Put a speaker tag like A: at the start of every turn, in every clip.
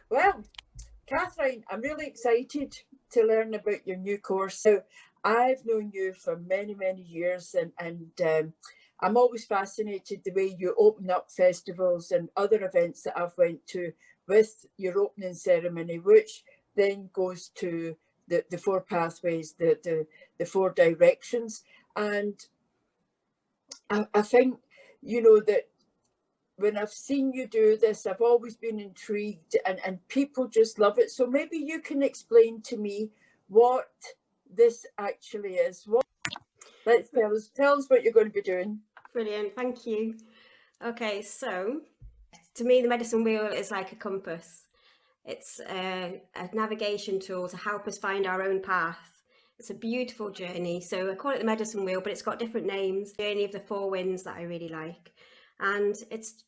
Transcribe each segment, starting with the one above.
A: Well, Catherine, I'm really excited to learn about your new course. So I've known you for many, many years, and I'm always fascinated the way you open up festivals and other events that I've went to with your opening ceremony, which then goes to the four pathways, the four directions. And I think, that when I've seen you do this, I've always been intrigued, and people just love it. So maybe you can explain to me what this actually is. Let's tell us what you're going to be doing.
B: Brilliant, thank you. Okay, so to me, the medicine wheel is like a compass. It's a navigation tool to help us find our own path. It's a beautiful journey. So I call it the medicine wheel, but it's got different names. Journey of the Four Winds that I really like. And it's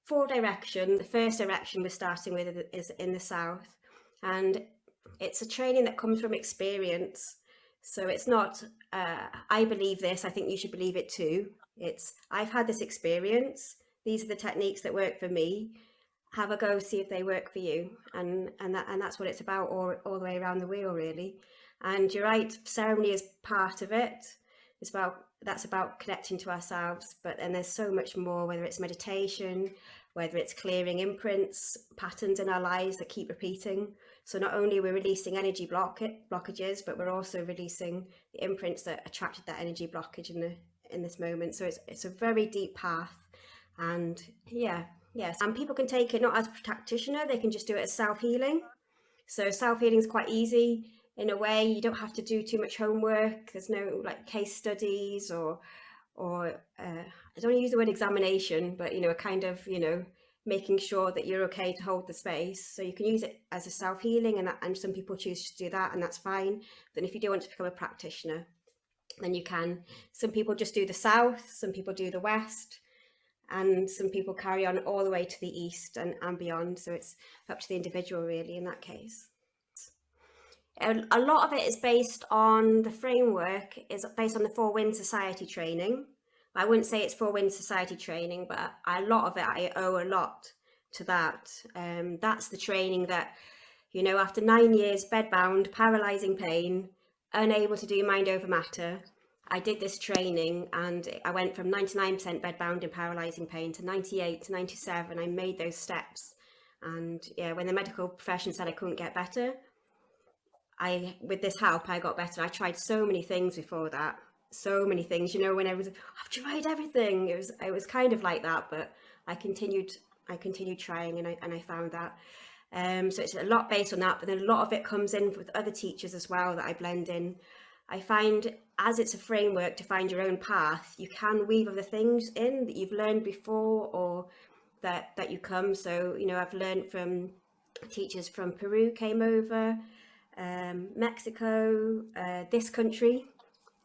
B: four directions. The first direction we're starting with is in the south. And it's a training that comes from experience. So it's not, I believe this, I think you should believe it too. It's, I've had this experience. These are the techniques that work for me. Have a go, see if they work for you. And that's what it's about all the way around the wheel, really. And you're right, ceremony is part of it. That's about connecting to ourselves, but then there's so much more, whether it's meditation, whether it's clearing imprints, patterns in our lives that keep repeating. So not only are we releasing energy blockages, but we're also releasing the imprints that attracted that energy blockage in this moment. So it's a very deep path. And yes, and people can take it not as a practitioner, they can just do it as self-healing. So self-healing is quite easy. In a way, you don't have to do too much homework. There's no like case studies or I don't use the word examination, but a kind of making sure that you're okay to hold the space. So you can use it as a self-healing, and some people choose to do that, and that's fine. Then if you do want to become a practitioner, then you can. Some people just do the south, some people do the west, and some people carry on all the way to the east and beyond. So it's up to the individual, really, in that case. A lot of it is based on the framework, is based on the Four Winds Society training. I wouldn't say it's Four Winds Society training, but a lot of it, I owe a lot to that. That's the training that, after 9 years bedbound, paralysing pain, unable to do mind over matter, I did this training and I went from 99% bedbound and paralysing pain to 98 to 97. I made those steps. And yeah, when the medical profession said I couldn't get better, with this help, I got better. I tried so many things before that, so many things. When I was, I've tried everything. It was kind of like that, but I continued trying, and I found that. So it's a lot based on that, but then a lot of it comes in with other teachers as well that I blend in. I find as it's a framework to find your own path, you can weave other things in that you've learned before or that you come. So, I've learned from teachers from Peru came over, Mexico, this country.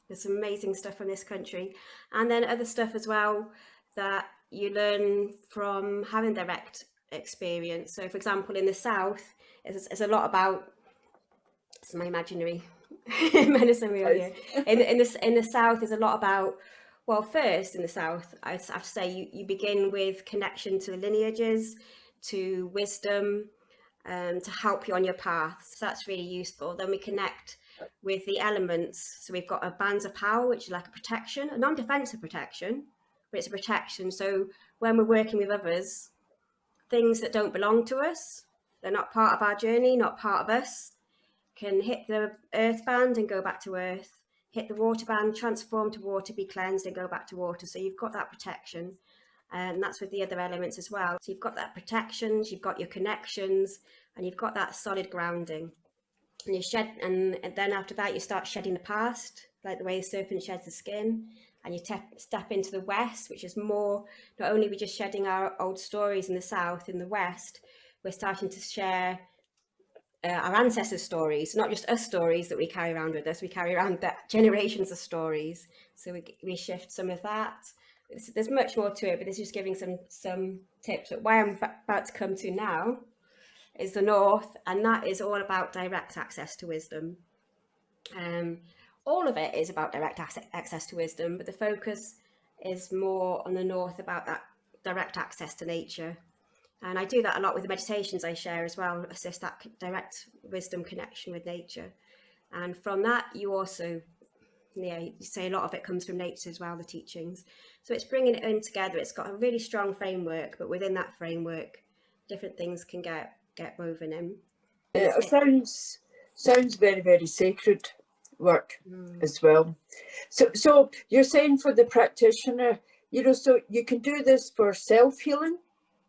B: There's some amazing stuff from this country, and then other stuff as well that you learn from having direct experience. So for example, in the south, it's a lot about, it's my imaginary medicine wheel here. In the south is a lot about, well, first in the south, I have to say you begin with connection to the lineages, to wisdom, to help you on your path. So that's really useful. Then we connect with the elements. So we've got a bands of power, which is like a protection, a non-defensive protection, but it's a protection. So when we're working with others, things that don't belong to us, they're not part of our journey, not part of us, can hit the earth band and go back to earth, hit the water band, transform to water, be cleansed and go back to water. So you've got that protection. And that's with the other elements as well. So you've got that protections, you've got your connections, and you've got that solid grounding. And you shed, and then after that you start shedding the past, like the way the serpent sheds the skin, and you step into the west, which is more, not only are we just shedding our old stories in the south, in the west, we're starting to share our ancestors' stories, not just us stories that we carry around with us, we carry around that generations of stories. So we shift some of that. There's much more to it, but this is just giving some tips. But where I'm about to come to now is the north, and that is all about direct access to wisdom. All of it is about direct access to wisdom, but the focus is more on the north, about that direct access to nature. And I do that a lot with the meditations I share as well, assist that direct wisdom connection with nature. And from that, you also, you say a lot of it comes from nature as well, the teachings. So it's bringing it in together. It's got a really strong framework, but within that framework, different things can get woven in.
A: Yeah, it sounds very, very sacred work as well. So you're saying for the practitioner, so you can do this for self-healing.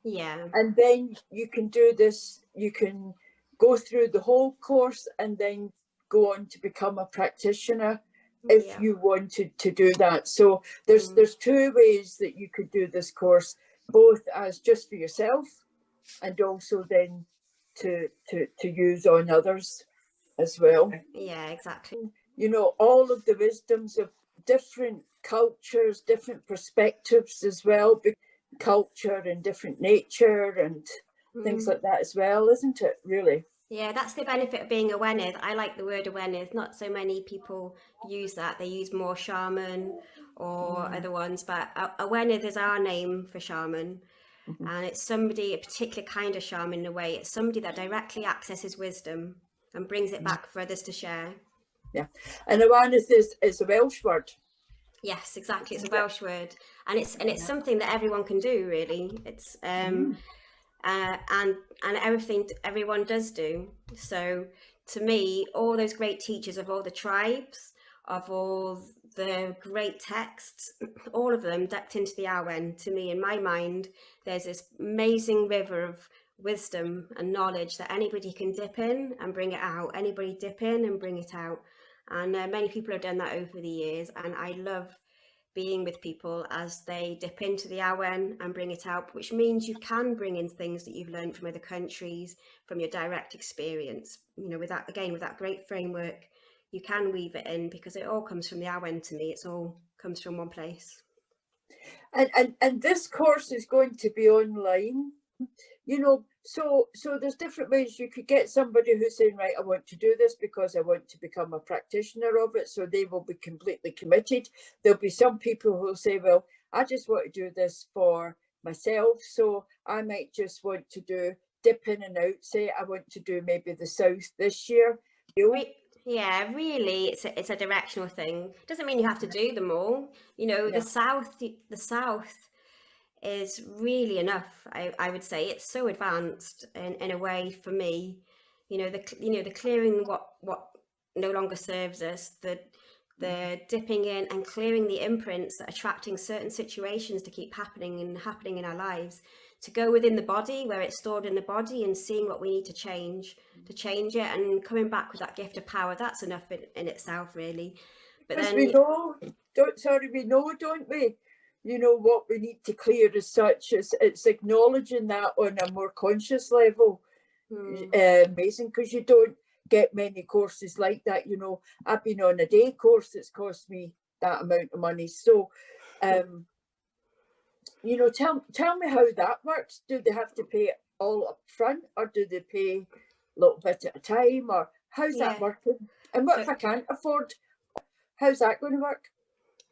B: Yeah.
A: And then you can do this, you can go through the whole course and then go on to become a practitioner if you wanted to do that. So there's two ways that you could do this course, both as just for yourself and also then to use on others as well.
B: Yeah, exactly.
A: All of the wisdoms of different cultures, different perspectives as well, culture and different nature and things like that as well, isn't it, really?
B: Yeah, that's the benefit of being Awenydd. I like the word Awenydd. Not so many people use that. They use more shaman or other ones, but Awenydd is our name for shaman. And it's somebody, a particular kind of shaman in a way. It's somebody that directly accesses wisdom and brings it back for others to share.
A: Yeah. And Awenydd is a Welsh word.
B: Yes, exactly. It's a Welsh word. And it's something that everyone can do, really. It's and everything everyone does do. So to me, all those great teachers of all the tribes, of all the great texts, all of them dipped into the awen. To me, in my mind, there's this amazing river of wisdom and knowledge that anybody can dip in and bring it out. Anybody dip in and bring it out. And many people have done that over the years, and I love being with people as they dip into the awen and bring it out, which means you can bring in things that you've learned from other countries, from your direct experience. With that great framework, you can weave it in because it all comes from the awen. To me, it's all comes from one place.
A: And this course is going to be online. So there's different ways you could get somebody who's saying, right, I want to do this because I want to become a practitioner of it. So they will be completely committed. There'll be some people who'll say, well, I just want to do this for myself. So I might just want to dip in and out. Say I want to do maybe the south this year.
B: Yeah, really, it's a directional thing. Doesn't mean you have to do them all. The south is really enough. I would say it's so advanced in a way for me. The clearing what no longer serves us, the dipping in and clearing the imprints that are attracting certain situations to keep happening in our lives, to go within the body where it's stored in the body and seeing what we need to change it, and coming back with that gift of power. That's enough in itself, really. But then
A: we know, don't we? What we need to clear as such. It's acknowledging that on a more conscious level. Amazing, because you don't get many courses like that. I've been on a day course that's cost me that amount of money. So tell me how that works. Do they have to pay it all up front, or do they pay a little bit at a time, or how's that working? And what if I can't afford? How's that going to work?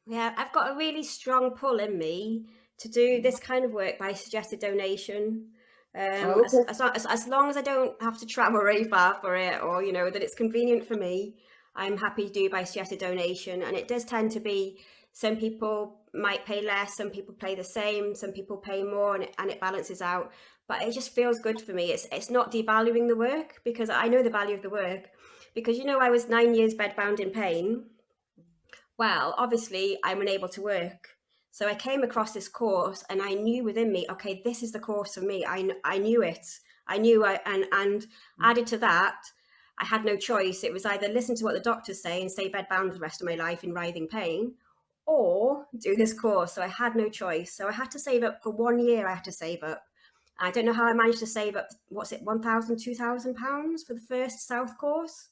B: Yeah, I've got a really strong pull in me to do this kind of work by suggested donation. As long as I don't have to travel very far for it, or that it's convenient for me, I'm happy to do by suggested donation. And it does tend to be, some people might pay less, some people pay the same, some people pay more, and it balances out. But it just feels good for me. It's not devaluing the work, because I know the value of the work. Because I was 9 years bedbound in pain. Well, obviously I'm unable to work. So I came across this course and I knew within me, okay, this is the course for me. I knew it. And added to that, I had no choice. It was either listen to what the doctors say and stay bedbound the rest of my life in writhing pain, or do this course. So I had no choice. So I had to save up for 1 year. I had to save up. I don't know how I managed to save up, what's it, £1,000, £2,000 for the first South course?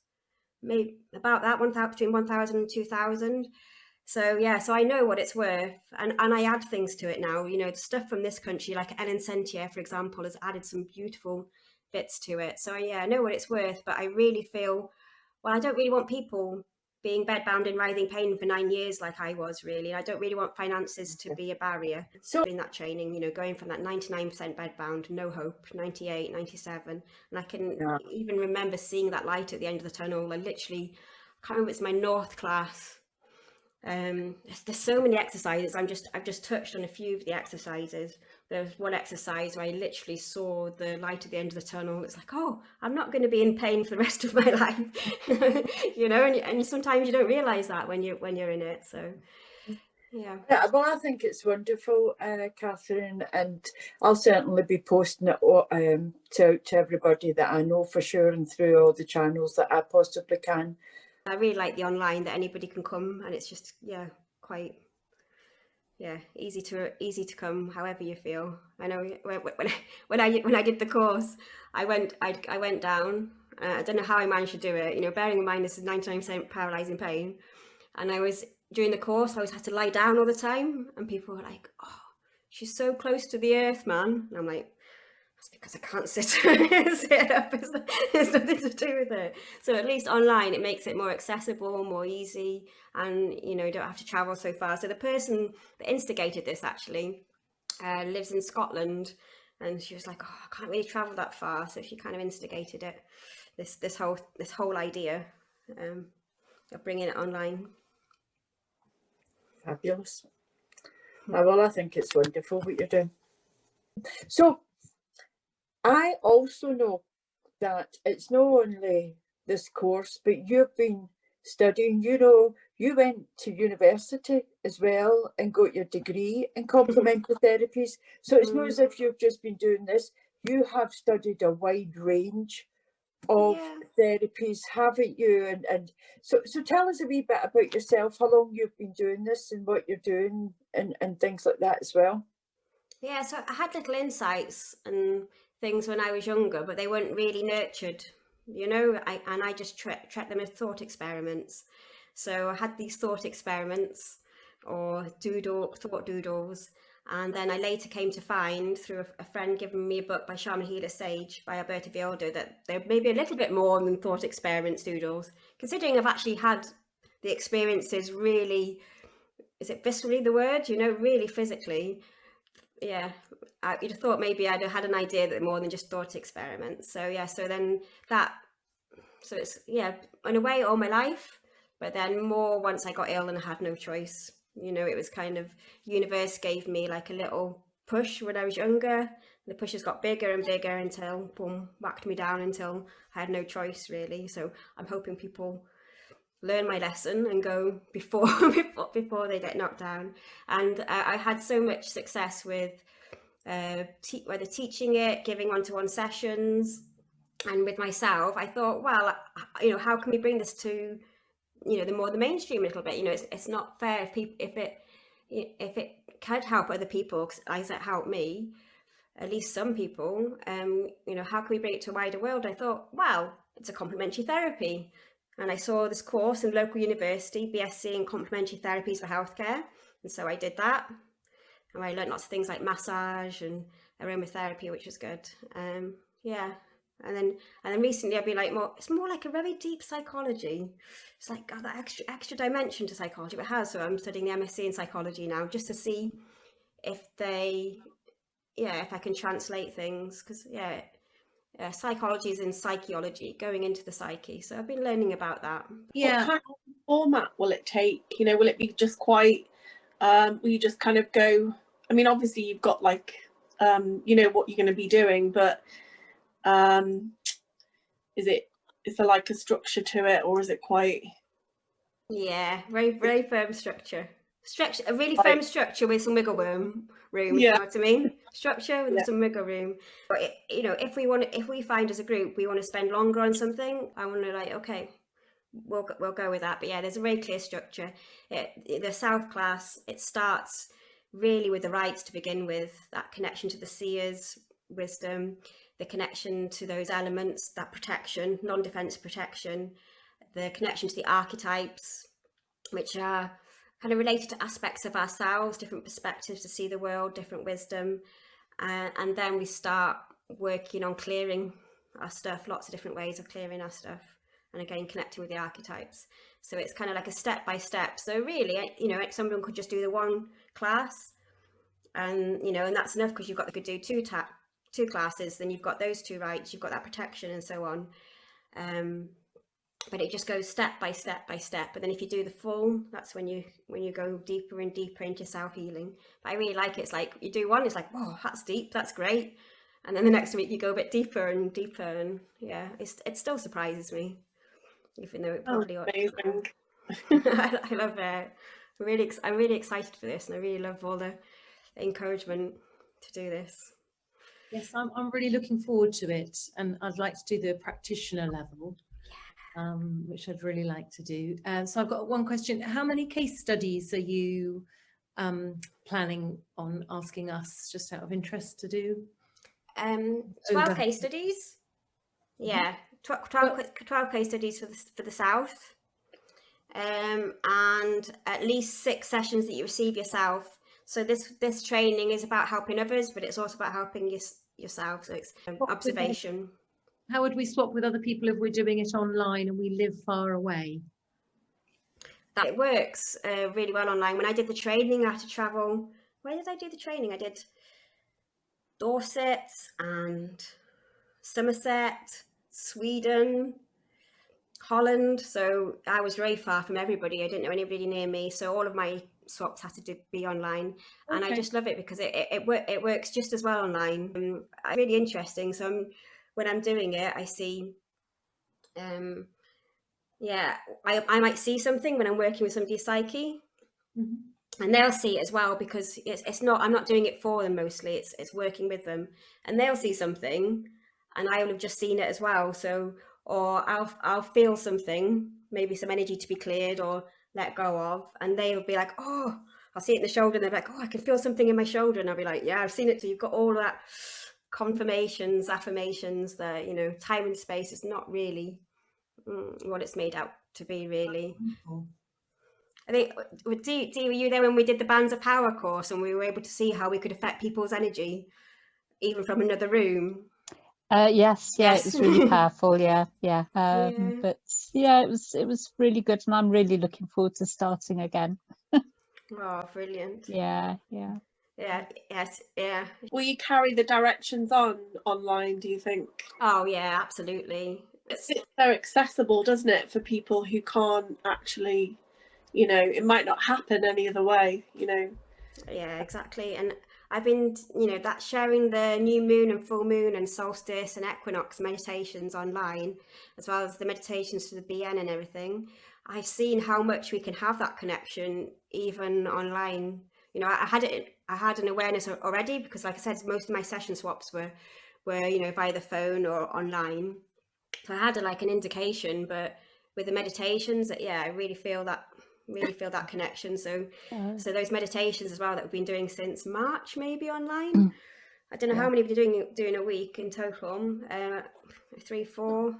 B: Maybe about that, between 1,000 and 2,000. So so I know what it's worth, and I add things to it now. The stuff from this country, like Ellen Sentier, for example, has added some beautiful bits to it. So I know what it's worth, but I really feel, well, I don't really want people being bedbound in writhing pain for 9 years like I was, really. I don't really want finances to be a barrier.
A: So
B: in that training, you know, going from that 99% bedbound, no hope, 98, 97. And I can even remember seeing that light at the end of the tunnel. I literally, I can't remember, it's my North class. There's so many exercises. I've just touched on a few of the exercises. There's one exercise where I literally saw the light at the end of the tunnel. It's like, oh, I'm not going to be in pain for the rest of my life, you know. And sometimes you don't realize that when you're in it. So, yeah.
A: Yeah, well, I think it's wonderful, Catherine, and I'll certainly be posting it to everybody that I know for sure, and through all the channels that I possibly can.
B: I really like the online that anybody can come, and it's just quite easy to come however you feel. I know when I did the course, I went down. I don't know how I managed to do it. You know, bearing in mind this is 99% paralysing pain, and during the course I always had to lie down all the time, and people were like, "Oh, she's so close to the earth, man," and I'm like, that's because I can't sit up. It's nothing to do with it. So at least online, it makes it more accessible, more easy, and you know, you don't have to travel so far. So the person that instigated this actually lives in Scotland, and she was like, "Oh, I can't really travel that far," so she kind of instigated it. This whole idea of bringing it online.
A: Fabulous. Well, I think it's wonderful what you're doing. So I also know that it's not only this course, but you've been studying, you know, you went to university as well and got your degree in complementary therapies. So it's not as if you've just been doing this. You have studied a wide range of therapies, haven't you? And so tell us a wee bit about yourself, how long you've been doing this and what you're doing and things like that as well.
B: Yeah, so I had little insights and things when I was younger, but they weren't really nurtured, you know, I just treat them as thought experiments. So I had these thought experiments or thought doodles, and then I later came to find through a friend giving me a book by Shaman Healer Sage by Alberta Villoldo that they're maybe a little bit more than thought experiments doodles, considering I've actually had the experiences really, is it viscerally the word, you know, really physically. Yeah, you'd have thought maybe I'd have had an idea that more than just thought experiments. So yeah, so it's in a way all my life, but then more once I got ill and I had no choice. You know, it was kind of, universe gave me like a little push when I was younger. The pushes got bigger and bigger until boom, whacked me down until I had no choice really. So I'm hoping people learn my lesson and go before they get knocked down. And I had so much success with whether teaching it, giving one-to-one sessions, and with myself, I thought, well, you know, how can we bring this to, you know, the mainstream a little bit? You know, it's not fair if it could help other people, as it helped me, at least some people. You know, how can we bring it to a wider world? I thought, well, it's a complementary therapy. And I saw this course in local university, BSc in complementary therapies for healthcare. And so I did that. And I learned lots of things like massage and aromatherapy, which was good. Yeah. And then recently I've been like, it's more like a very deep psychology. It's like got that extra dimension to psychology, but it has. So I'm studying the MSc in psychology now, just to see if I can translate things, because psychology is in psychology, going into the psyche. So I've been learning about that.
C: Yeah. What kind of format will it take? You know, will it be just quite, will you just kind of go, I mean, obviously you've got like, you know, what you're going to be doing, but is there like a structure to it, or is it quite?
B: Yeah, very, very firm structure. A really firm structure with some wiggle room, you know what I mean? Structure with some wiggle room. But you know, if we find as a group we want to spend longer on something, I want to like, okay, we'll go with that. But yeah, there's a very clear structure. The South class, it starts really with the rites to begin with, that connection to the seers, wisdom, the connection to those elements, that protection, non-defense protection, the connection to the archetypes, which are kind of related to aspects of ourselves, different perspectives to see the world, different wisdom. And then we start working on clearing our stuff, lots of different ways of clearing our stuff. and again connecting with the archetypes. So it's kind of like a step by step. So really, you know, someone could just do the one class, and you know, and that's enough, because you've got to do two classes, then you've got those two rights, you've got that protection and so on. But it just goes step by step by step. But then if you do the full, that's when you go deeper and deeper into self-healing. But I really like it. It's like you do one, it's like, whoa, that's deep, that's great. And then the next week you go a bit deeper and deeper, and yeah, it still surprises me, even though it probably
C: amazing.
B: I love it. I'm really excited for this, and I really love all the encouragement to do this.
D: Yes, I'm really looking forward to it, and I'd like to do the practitioner level, which I'd really like to do. So I've got one question. How many case studies are you planning on asking us, just out of interest, to do?
B: 12 case studies. Yeah, 12 case studies for the South, and at least 6 sessions that you receive yourself. So this training is about helping others, but it's also about helping yourself. So it's observation.
D: How would we swap with other people if we're doing it online and we live far away?
B: That it works really well online. When I did the training, I had to travel. Where did I do the training? I did Dorset and Somerset, Sweden, Holland. So I was very far from everybody. I didn't know anybody near me. So all of my swaps had to be online. Okay. And I just love it because it works just as well online. It's really interesting. So when I'm doing it, I see, I might see something when I'm working with somebody's psyche. Mm-hmm. And they'll see it as well, because I'm not doing it for them mostly, it's working with them, and they'll see something and I will have just seen it as well. So, or I'll feel something, maybe some energy to be cleared or let go of, and they'll be like, oh, I'll see it in the shoulder, and they're like, oh, I can feel something in my shoulder, and I'll be like, yeah, I've seen it. So you've got all that confirmations, affirmations that, you know, time and space is not really what it's made out to be, really. I think, Dee, were you there when we did the Bands of Power course and we were able to see how we could affect people's energy, even from another room?
E: Yes, it was really powerful. But yeah, it was really good, and I'm really looking forward to starting again.
B: Oh, brilliant!
E: Yeah.
C: Will you carry the directions online, do you think?
B: Oh yeah, absolutely.
C: It's so accessible, doesn't it, for people who can't actually, you know, it might not happen any other way, you know.
B: Yeah, exactly. And I've been, you know, that sharing the new moon and full moon and solstice and equinox meditations online, as well as the meditations for the BN and everything. I've seen how much we can have that connection even online. You know, I had an awareness already, because like I said, most of my session swaps were, you know, via the phone or online. So I had an indication, but with the meditations, I really feel that connection. So those meditations as well that we've been doing since March, maybe online. I don't know how many we've been doing a week in total, 3, 4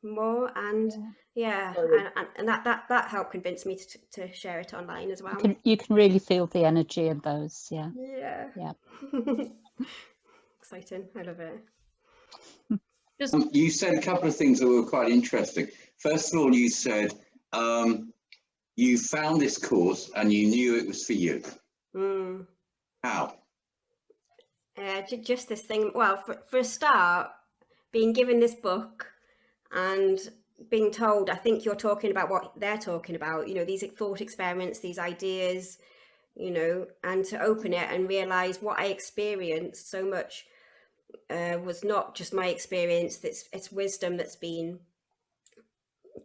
B: more, and and that helped convince me to share it online as well.
E: You can really feel the energy in those. Yeah.
B: Exciting. I love it.
F: You said a couple of things that were quite interesting. First of all, you said you found this course and you knew it was for you. How?
B: Just this thing. Well, for a start, being given this book and being told, I think you're talking about what they're talking about, you know, these thought experiments, these ideas, you know, and to open it and realize what I experienced so much was not just my experience. It's wisdom that's been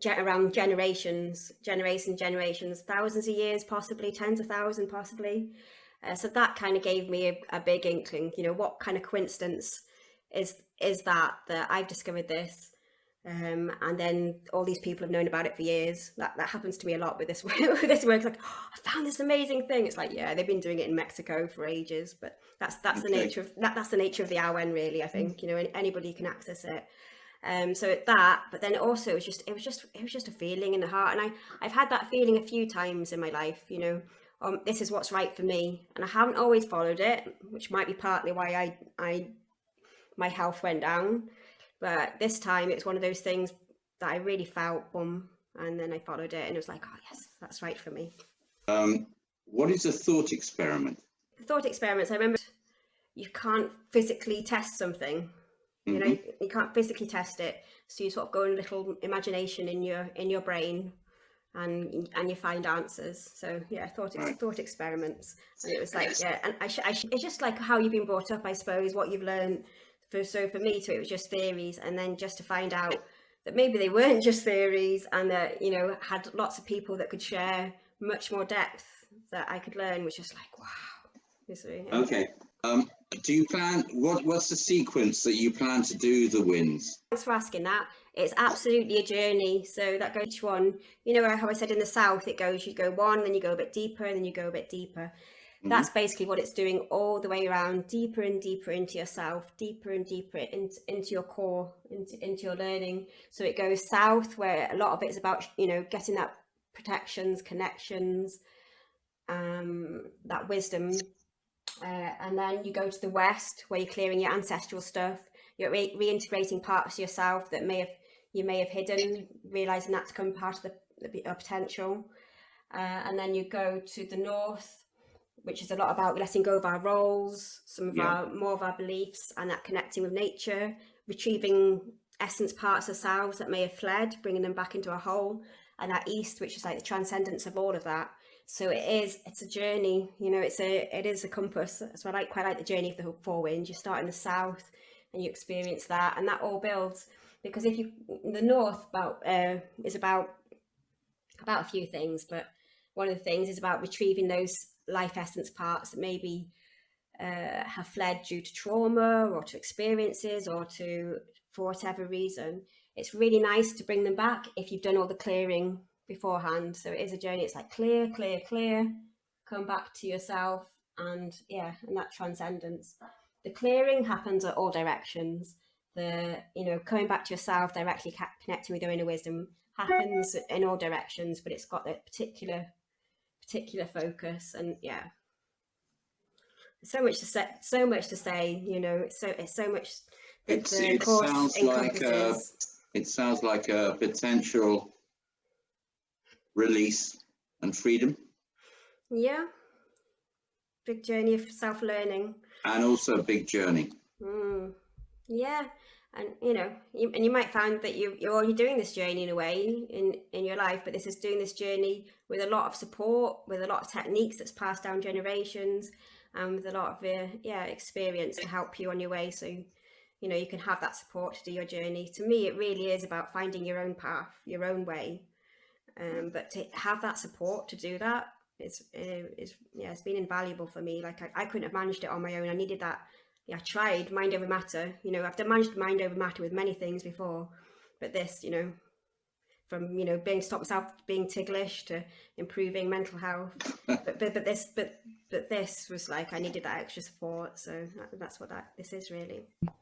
B: around generations, thousands of years, possibly tens of thousands, possibly. So that kind of gave me a big inkling, you know, what kind of coincidence is that I've discovered this, and then all these people have known about it for years. That happens to me a lot with this with this work. Like, oh, I found this amazing thing. It's like, yeah, they've been doing it in Mexico for ages, but that's the nature of that's the nature of the awen, really. I think, you know, anybody can access it. So that, but then also it was just a feeling in the heart, and I've had that feeling a few times in my life, you know, this is what's right for me, and I haven't always followed it, which might be partly why my health went down. But this time it's one of those things, that I really felt, boom, and then I followed it, and it was like, oh yes, that's right for me.
F: What is a thought experiment?
B: The thought experiments, I remember, you can't physically test something. You know, you can't physically test it, so you sort of go in a little imagination in your brain, and you find answers. So yeah, thought experiments, and it was like, yeah, and it's just like how you've been brought up, I suppose, what you've learned. So for me too, it was just theories, and then just to find out that maybe they weren't just theories, and that, you know, had lots of people that could share much more depth that I could learn, was just like, wow.
F: Okay. Do you plan, what's the sequence that you plan to do the wins?
B: Thanks for asking that. It's absolutely a journey. So that goes each one, you know, how I said in the south, it goes, you go one, then you go a bit deeper, and then you go a bit deeper. That's basically what it's doing all the way around, deeper and deeper into yourself, deeper and deeper into your core, into your learning. So it goes south, where a lot of it is about, you know, getting that protections, connections, that wisdom. And then you go to the west, where you're clearing your ancestral stuff. You're reintegrating parts of yourself that you may have hidden, realizing that to come part of the potential. And then you go to the north, which is a lot about letting go of our roles, some of more of our beliefs, and that connecting with nature, retrieving essence parts of ourselves that may have fled, bringing them back into a whole. And that east, which is like the transcendence of all of that. So it's a journey, you know, it is a compass. So I quite like the journey of the four winds. You start in the south and you experience that, and that all builds, because if you, the north is about a few things, but one of the things is about retrieving those life essence parts that maybe have fled due to trauma or to experiences or for whatever reason. It's really nice to bring them back if you've done all the clearing beforehand. So it is a journey. It's like clear, come back to yourself, and and that transcendence. The clearing happens at all directions. The, you know, coming back to yourself, directly connecting with your inner wisdom, happens in all directions, but it's got that particular focus. And so much to say, you know, it's so much.
F: It sounds like a potential release and freedom.
B: Yeah, big journey of self-learning,
F: and also a big journey.
B: Yeah, and you know, you might find that you're already doing this journey in a way in your life, but this is doing this journey with a lot of support, with a lot of techniques that's passed down generations, and with a lot of experience to help you on your way. So, you know, you can have that support to do your journey. To me, it really is about finding your own path, your own way. But to have that support to do that it's been invaluable for me. Like I couldn't have managed it on my own. I needed that. I tried mind over matter. You know, I've managed mind over matter with many things before, but this, you know, from, you know, stop myself being ticklish to improving mental health. but this was like, I needed that extra support. So that's what this is really.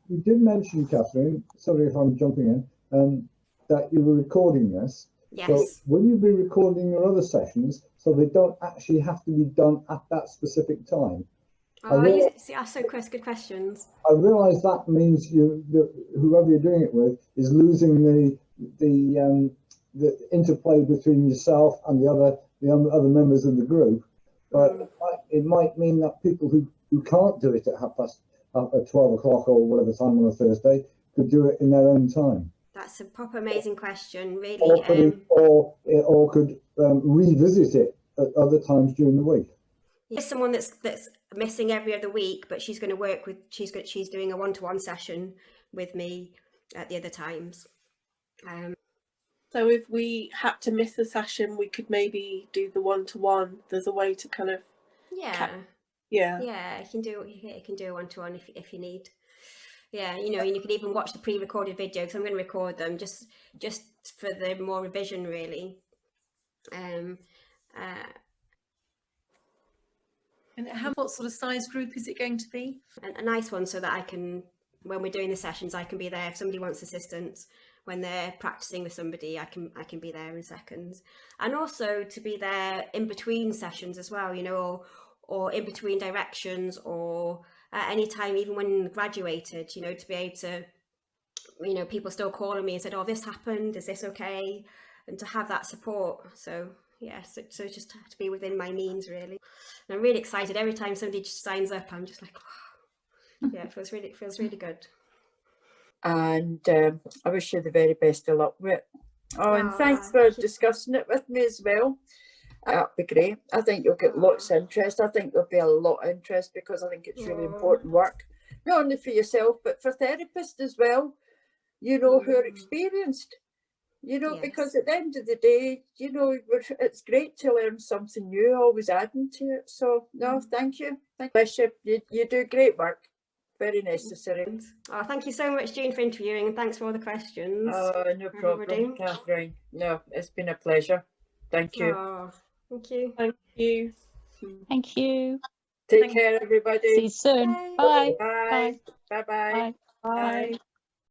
G: You did mention, Catherine, sorry if I'm jumping in, that you were recording this.
B: Yes.
G: So will you be recording your other sessions so they don't actually have to be done at that specific time?
B: Oh, you ask some good questions.
G: I realise that means whoever you're doing it with is losing the interplay between yourself and the other members of the group. But it might mean that people who can't do it at 12 o'clock or whatever time on a Thursday could do it in their own time.
B: That's a proper amazing question, really.
G: Or could revisit it at other times during the week.
B: There's someone that's missing every other week, but she's going to work with. She's doing a one-to-one session with me at the other times.
C: So if we had to miss a session, we could maybe do the one-to-one. There's a way to kind of you can do a one-to-one if you need. Yeah, you know, and you can even watch the pre-recorded video, because I'm going to record them just for the more revision, really.
D: And what sort of size group is it going to be?
B: A nice one, so that I can, when we're doing the sessions, I can be there if somebody wants assistance. When they're practicing with somebody, I can be there in seconds, and also to be there in between sessions as well, you know, or in between directions, or at any time, even when graduated, you know, to be able to you know, people still calling me and said, oh, this happened, is this okay? And to have that support. So yeah, so just have to be within my means, really. And I'm really excited every time somebody just signs up. I'm just like, wow. Yeah, it feels really good.
A: And I wish you the very best of luck with it. Oh, and thanks for discussing it with me as well. That'd be great. I think you'll get lots of interest. I think there'll be a lot of interest, because I think it's really important work, not only for yourself, but for therapists as well, you know, who are experienced, you know, because at the end of the day, you know, it's great to learn something new, always adding to it. So, no, thank you. Bless you. You do great work. Very necessary.
B: Oh, thank you so much, June, for interviewing, and thanks for all the questions.
A: Oh, no problem, Catherine. No, it's been a pleasure. Thank you.
B: Oh, thank you.
C: Thank you.
E: Thank you.
A: Take care, everybody.
E: See you soon. Bye.
A: Bye. Bye. Bye.
C: Bye.